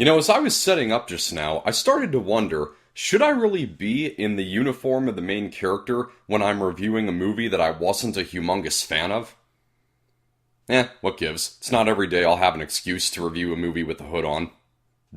As I was setting up just now, I started to wonder, should I really be in the uniform of the main character when I'm reviewing a movie that I wasn't a humongous fan of? What gives? It's not every day I'll have an excuse to review a movie with the hood on.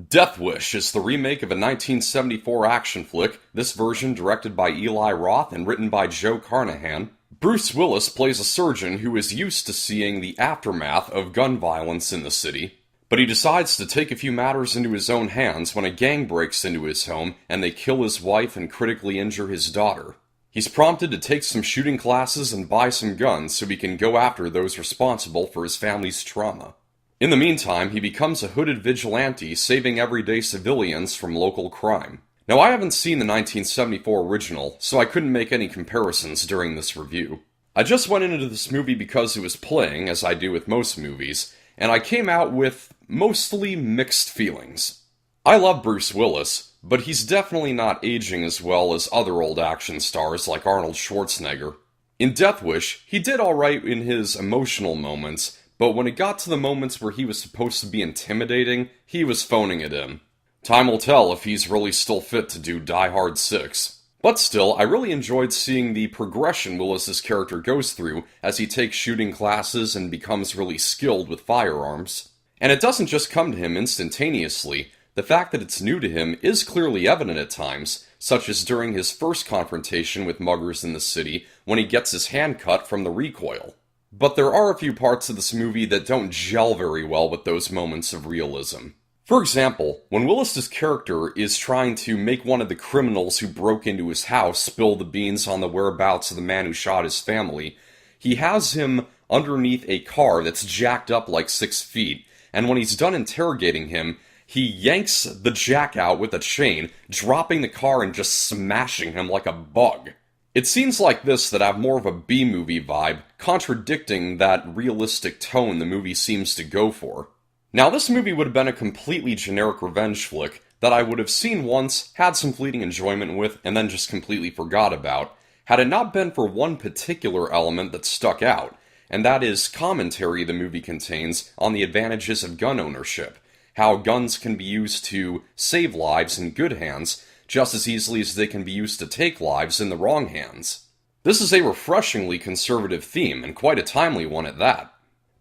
Death Wish is the remake of a 1974 action flick, this version directed by Eli Roth and written by Joe Carnahan. Bruce Willis plays a surgeon who is used to seeing the aftermath of gun violence in the city, but he decides to take a few matters into his own hands when a gang breaks into his home and they kill his wife and critically injure his daughter. He's prompted to take some shooting classes and buy some guns so he can go after those responsible for his family's trauma. In the meantime, he becomes a hooded vigilante saving everyday civilians from local crime. Now, I haven't seen the 1974 original, so I couldn't make any comparisons during this review. I just went into this movie because it was playing, as I do with most movies, and I came out with mostly mixed feelings. I love Bruce Willis, but he's definitely not aging as well as other old action stars like Arnold Schwarzenegger. In Death Wish, he did alright in his emotional moments, but when it got to the moments where he was supposed to be intimidating, he was phoning it in. Time will tell if he's really still fit to do Die Hard 6. But still, I really enjoyed seeing the progression Willis's character goes through as he takes shooting classes and becomes really skilled with firearms. And it doesn't just come to him instantaneously. The fact that it's new to him is clearly evident at times, such as during his first confrontation with muggers in the city when he gets his hand cut from the recoil. But there are a few parts of this movie that don't gel very well with those moments of realism. For example, when Willis's character is trying to make one of the criminals who broke into his house spill the beans on the whereabouts of the man who shot his family, he has him underneath a car that's jacked up like 6 feet, and when he's done interrogating him, he yanks the jack out with a chain, dropping the car and just smashing him like a bug. It's scenes like this that have more of a B-movie vibe, contradicting that realistic tone the movie seems to go for. Now, this movie would have been a completely generic revenge flick that I would have seen once, had some fleeting enjoyment with, and then just completely forgot about, had it not been for one particular element that stuck out, and that is commentary the movie contains on the advantages of gun ownership, how guns can be used to save lives in good hands, just as easily as they can be used to take lives in the wrong hands. This is a refreshingly conservative theme, and quite a timely one at that.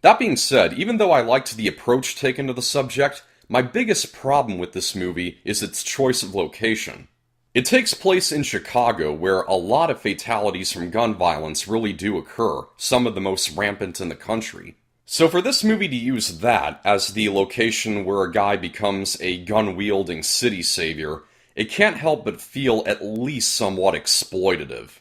That being said, even though I liked the approach taken to the subject, my biggest problem with this movie is its choice of location. It takes place in Chicago, where a lot of fatalities from gun violence really do occur, some of the most rampant in the country. So for this movie to use that as the location where a guy becomes a gun-wielding city savior, it can't help but feel at least somewhat exploitative.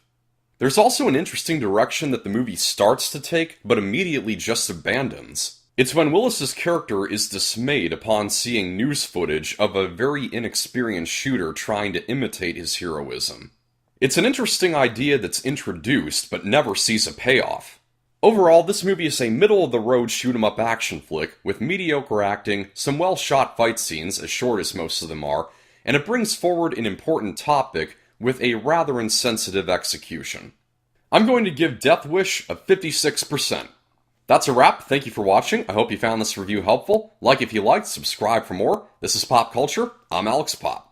There's also an interesting direction that the movie starts to take, but immediately just abandons. It's when Willis's character is dismayed upon seeing news footage of a very inexperienced shooter trying to imitate his heroism. It's an interesting idea that's introduced, but never sees a payoff. Overall, this movie is a middle-of-the-road shoot-'em-up action flick with mediocre acting, some well-shot fight scenes, as short as most of them are, and it brings forward an important topic with a rather insensitive execution. I'm going to give Death Wish a 56%. That's a wrap. Thank you for watching. I hope you found this review helpful. Like if you liked, subscribe for more. This is Pop Culture. I'm Alex Pop.